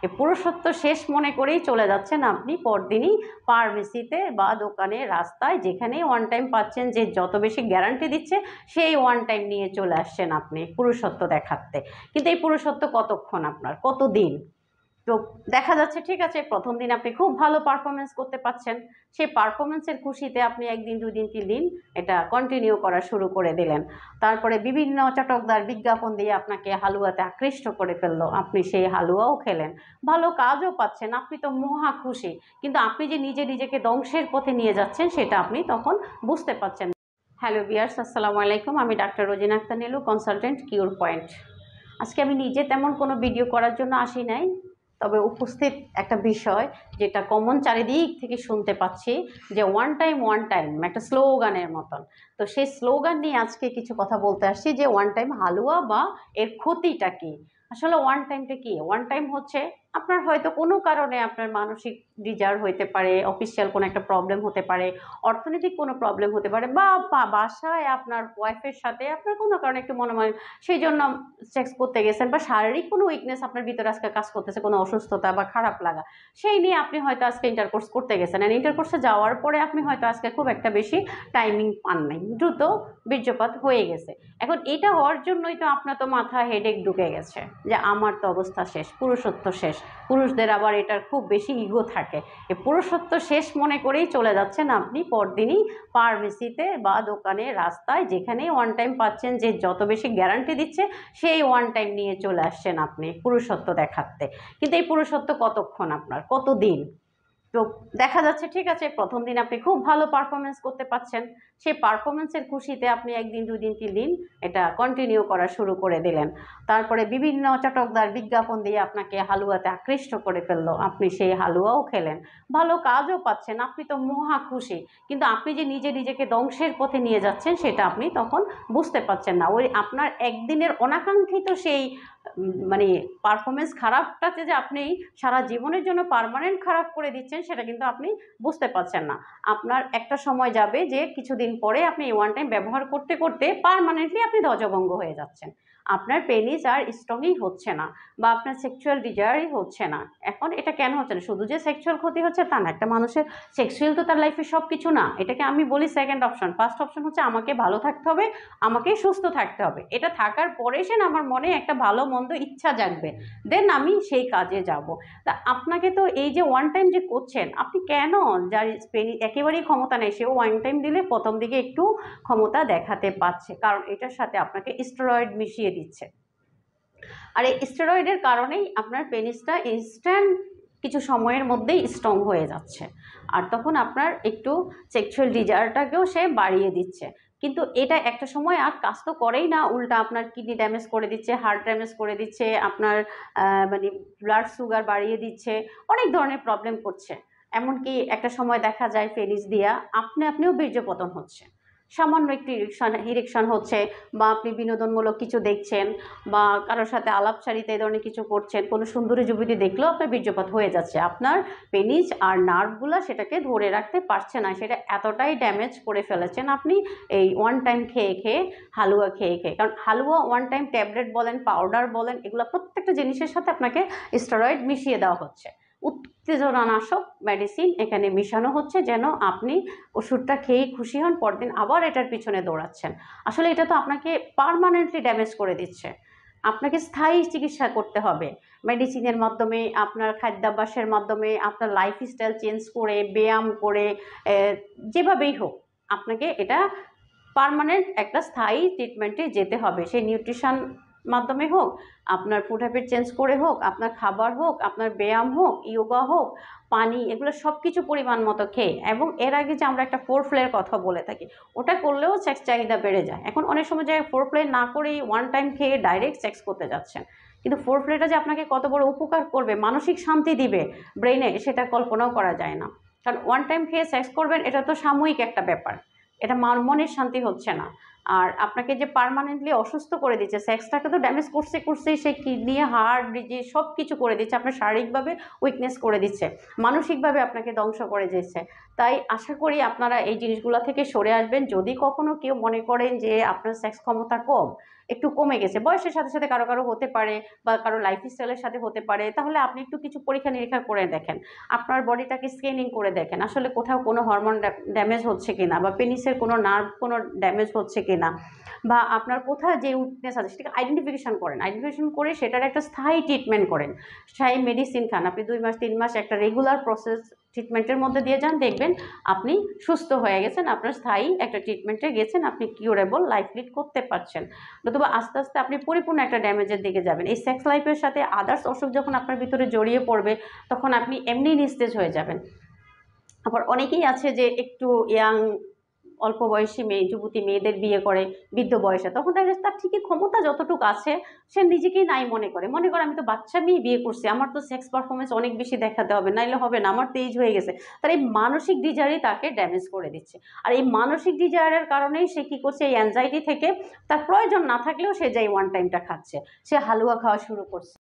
এই পুরুষত্ব শেষ মনে করেই চলে যাচ্ছেন আপনি পরদিনই ফার্মেসিতে বা দোকানে, রাস্তায়, যেখানেই ওয়ান টাইম পাচ্ছেন, যে যত বেশি গ্যারান্টি দিচ্ছে সেই ওয়ান টাইম নিয়ে চলে আসছেন আপনি পুরুষত্ব দেখাতে। কিন্তু এই পুরুষত্ব কতক্ষণ, আপনার কতদিন? তো দেখা যাচ্ছে ঠিক আছে, প্রথম দিন আপনি খুব ভালো পারফরমেন্স করতে পারছেন, সেই পারফরমেন্সের খুশিতে আপনি একদিন, 2 দিন, 3 দিন এটা কন্টিনিউ করা শুরু করে দিলেন। তারপরে বিভিন্ন চটকদার বিজ্ঞাপন দিয়ে আপনাকে হালুয়াতে আকৃষ্ট করে ফেললো, আপনি সেই হালুয়াও খেলেন, ভালো কাজও পাচ্ছেন, আপনি তো মহা খুশি। কিন্তু আপনি যে নিজে নিজেকে ধ্বংসের পথে নিয়ে যাচ্ছেন সেটা আপনি তখন বুঝতে পারছেন। হ্যালো ভিউয়ার্স, আসসালামু আলাইকুম। আমি doctor Rozina Akter Nilu, consultant cure point. আজকে আমি নিজে তেমন কোনো ভিডিও করার জন্য আসি নাই, তবে উপস্থিত একটা বিষয় যেটা কমন চারিদিক থেকে শুনতে পাচ্ছি, যে ওয়ান টাইম একটা স্লোগানের মতন। তো সেই স্লোগান নিয়ে আজকে কিছু কথা বলতে আসছি, যে ওয়ান টাইম হালুয়া বা এর ক্ষতিটা কি। আসলে ওয়ান টাইমটা কি? ওয়ান টাইম হচ্ছে আপনার হয়তো কোনো কারণে আপনার মানসিক ডিজার হইতে পারে, অফিসিয়াল কোনো একটা প্রবলেম হতে পারে, অর্থনৈতিক কোনো প্রবলেম হতে পারে, বা বাসায় আপনার ওয়াইফের সাথে আপনার কোনো কারণে একটু মনে হয়, সেই জন্য সেক্স করতে গেছেন, বা শারীরিক কোনো উইকনেস আপনার ভিতরে আজকে কাজ করতেছে, কোনো অসুস্থতা বা খারাপ লাগা, সেই নিয়ে আপনি হয়তো আজকে ইন্টারকোর্স করতে গেছেন। আর ইন্টারকোর্সে যাওয়ার পরে আপনি হয়তো আজকে খুব একটা বেশি টাইমিং পান নাই, দ্রুত বীর্যপাত হয়ে গেছে। এখন এটা হওয়ার জন্যই তো আপনার তো মাথা হেডেক ঢুকে গেছে, যে আমার তো অবস্থা শেষ, পুরুষত্ব শেষ। পুরুষদের আবার এটার খুব বেশি ইগো থাকে, এই পুরুষত্ব শেষ মনে করেই চলে যাচ্ছেন আপনি পরদিনই ফার্মেসিতে বা দোকানে, রাস্তায়, যেখানেই ওয়ান টাইম পাচ্ছেন, যে যত বেশি গ্যারান্টি দিচ্ছে সেই ওয়ান টাইম নিয়ে চলে আসছেন আপনি পুরুষত্ব দেখাতে। কিন্তু এই পুরুষত্ব কতক্ষণ, আপনার কতদিন? তো দেখা যাচ্ছে ঠিক আছে, প্রথম দিন আপনি খুব ভালো পারফরমেন্স করতে পারছেন, সেই পারফরমেন্সের খুশিতে আপনি একদিন, 2 দিন, 3 দিন এটা কন্টিনিউ করা শুরু করে দিলেন। তারপরে বিভিন্ন চটকদার বিজ্ঞাপন দিয়ে আপনাকে হালুয়াতে আকৃষ্ট করে ফেললো, আপনি সেই হালুয়াও খেলেন, ভালো কাজও পাচ্ছেন, আপনি তো মহা খুশি। কিন্তু আপনি যে নিজে নিজেকে ধ্বংসের পথে নিয়ে যাচ্ছেন সেটা আপনি তখন বুঝতে পারছেন না। ওই আপনার একদিনের অনাকাঙ্ক্ষিত সেই মানে পারফরমেন্স খারাপটাতে যে আপনি সারা জীবনের জন্য পার্মানেন্ট খারাপ করে দিচ্ছেন সেটা কিন্তু আপনি বুঝতে পারছেন না। আপনার একটা সময় যাবে যে কিছুদিন পরে আপনি এই ওয়ান টাইম ব্যবহার করতে করতে পার্মানেন্টলি আপনি ধ্বজভঙ্গ হয়ে যাচ্ছেন, আপনার পেনিস আর স্ট্রংই হচ্ছে না, বা আপনার সেক্সুয়াল ডিজায়ারই হচ্ছে না। এখন এটা কেন হচ্ছে না? শুধু যে সেক্সুয়াল ক্ষতি হচ্ছে তা না, একটা মানুষের সেক্সুয়াল তো তার লাইফে সব কিছু না। এটাকে আমি বলি সেকেন্ড অপশন। ফার্স্ট অপশন হচ্ছে আমাকে ভালো থাকতে হবে, আমাকে সুস্থ থাকতে হবে। এটা থাকার পরে সে আমার মনে একটা ভালো মন্দ ইচ্ছা জাগবে, দেন আমি সেই কাজে যাব। তা আপনাকে তো এই যে ওয়ান টাইম যে করছেন, আপনি কেন, যার একেবারেই ক্ষমতা নেই সেও ওয়ান টাইম দিলে প্রথম দিকে একটু ক্ষমতা দেখাতে পারছে, কারণ এটার সাথে আপনাকে স্টেরয়েড মিশিয়ে দিচ্ছে। আর এই স্টেরয়েডের কারণেই আপনার পেনিসটা ইনস্ট্যান্ট কিছু সময়ের মধ্যেই স্ট্রং হয়ে যাচ্ছে, আর তখন আপনার একটু সেক্সুয়াল ডিজায়ারটাকেও সে বাড়িয়ে দিচ্ছে। কিন্তু এটা একটা সময় আর কাজ তো করেই না, উল্টা আপনার কিডনি ড্যামেজ করে দিচ্ছে, হার্ট ড্যামেজ করে দিচ্ছে, আপনার মানে ব্লাড সুগার বাড়িয়ে দিচ্ছে, অনেক ধরনের প্রবলেম করছে। এমনকি একটা সময় দেখা যায় পেনিস দিয়া আপনিও বীর্যপতন হচ্ছে, সামান্য একটু ইরেকশন হচ্ছে, বা আপনি বিনোদনমূলক কিছু দেখছেন, বা কারোর সাথে আলাপচারিতা এই ধরনের কিছু করছেন, কোনো সুন্দরী যুবতী দেখলেও আপনার বীর্যপাত হয়ে যাচ্ছে, আপনার পেনিস আর নার্ভগুলো সেটাকে ধরে রাখতে পারছে না, সেটা এতটাই ড্যামেজ করে ফেলেছেন আপনি এই ওয়ান টাইম খেয়ে খেয়ে, হালুয়া খেয়ে খেয়ে। কারণ হালুয়া ওয়ান টাইম ট্যাবলেট বলেন, পাউডার বলেন, এগুলো প্রত্যেকটা জিনিসের সাথে আপনাকে স্টেরয়েড মিশিয়ে দেওয়া হচ্ছে, উত্তেজনানাশক মেডিসিন এখানে মিশানো হচ্ছে, যেন আপনি ওষুধটা খেয়েই খুশি হন, পরদিন আবার এটার পিছনে দৌড়াচ্ছেন। আসলে এটা তো আপনাকে পার্মানেন্টলি ড্যামেজ করে দিচ্ছে। আপনাকে স্থায়ী চিকিৎসা করতে হবে মেডিসিনের মাধ্যমে, আপনার খাদ্যাভ্যাসের মাধ্যমে, আপনার লাইফস্টাইল চেঞ্জ করে, ব্যায়াম করে, যেভাবেই হোক আপনাকে এটা পার্মানেন্ট একটা স্থায়ী ট্রিটমেন্টে যেতে হবে। সেই নিউট্রিশন মাধ্যমে হোক, আপনার ফুড হ্যাবিট চেঞ্জ করে হোক, আপনার খাবার হোক, আপনার ব্যায়াম হোক, ইয়োগা হোক, পানি, এগুলো সব কিছু পরিমাণ মতো খেয়ে। এবং এর আগে যে আমরা একটা ফোর প্লের কথা বলে থাকি, ওটা করলেও সেক্স চাহিদা বেড়ে যায়। এখন অনেক সময় যায় ফোর প্লে না করেই ওয়ান টাইম খেয়ে ডাইরেক্ট সেক্স করতে যাচ্ছেন, কিন্তু ফোর প্লেটা যে আপনাকে কত বড় উপকার করবে, মানসিক শান্তি দিবে ব্রেনে, সেটা কল্পনাও করা যায় না। কারণ ওয়ান টাইম খেয়ে সেক্স করবেন, এটা তো সাময়িক একটা ব্যাপার, এটা মনের শান্তি হচ্ছে না। আর আপনাকে যে পার্মানেন্টলি অসুস্থ করে দিচ্ছে, সেক্সটাকে তো ড্যামেজ করছেই, সেই কিডনি, হার্ট ডিজিজ সব কিছু করে দিচ্ছে, আপনার শারীরিকভাবে উইকনেস করে দিচ্ছে, মানসিকভাবে আপনাকে ধ্বংস করে দিচ্ছে। তাই আশা করি আপনারা এই জিনিসগুলো থেকে সরে আসবেন। যদি কখনো কেউ মনে করেন যে আপনার সেক্স ক্ষমতা কম, একটু কমে গেছে, বয়সের সাথে সাথে কারো কারো হতে পারে বা কারো লাইফস্টাইলের সাথে হতে পারে, তাহলে আপনি একটু কিছু পরীক্ষা নিরীক্ষা করে দেখেন, আপনার বডিটাকে স্ক্যানিং করে দেখেন আসলে কোথাও কোনো হরমোন ড্যামেজ হচ্ছে কিনা, বা পেনিসের কোনো নার্ভ কোনো ড্যামেজ হচ্ছে কিনা, বা আপনার কোথাও যে উইকনেস আছে সেটাকে আইডেন্টিফিকেশন করেন, আইডেন্টিফিকেশন করে সেটার একটা স্থায়ী ট্রিটমেন্ট করেন, স্থায়ী মেডিসিন খান, আপনি 2 মাস 3 মাস একটা রেগুলার প্রসেস ট্রিটমেন্টের মধ্যে দিয়ে যান, দেখবেন আপনি সুস্থ হয়ে গেছেন, আপনার স্থায়ী একটা ট্রিটমেন্টে গেছেন, আপনি কিউরেবল লাইফ লিড করতে পারছেন। নতুবা আস্তে আস্তে আপনি পরিপূর্ণ একটা ড্যামেজের দিকে যাবেন। এই সেক্স লাইফের সাথে আদার্স অসুখ যখন আপনার ভিতরে জড়িয়ে পড়বে, তখন আপনি এমনি নিস্তেজ হয়ে যাবেন। আবার অনেকেই আছে যে একটু ইয়াং, অল্প বয়সী যুবতী মেয়েদের বিয়ে করে বৃদ্ধ বয়সে, তখন দেখা যাচ্ছে তার ঠিকই ক্ষমতা যতটুকু আছে সে নিজেকেই নাই মনে করে আমি তো বাচ্চা মেয়ে বিয়ে করছি, আমার তো সেক্স পারফরমেন্স অনেক বেশি দেখাতে হবে, নাইলে হবে না, আমার তো এজ হয়ে গেছে। তার এই মানসিক ডিজায়ারই তাকে ড্যামেজ করে দিচ্ছে। আর এই মানসিক ডিজায়ারের কারণেই সে কী করছে, এই অ্যাংজাইটি থেকে তার প্রয়োজন না থাকলেও সে যাই ওয়ান টাইমটা খাচ্ছে, সে হালুয়া খাওয়া শুরু করছে।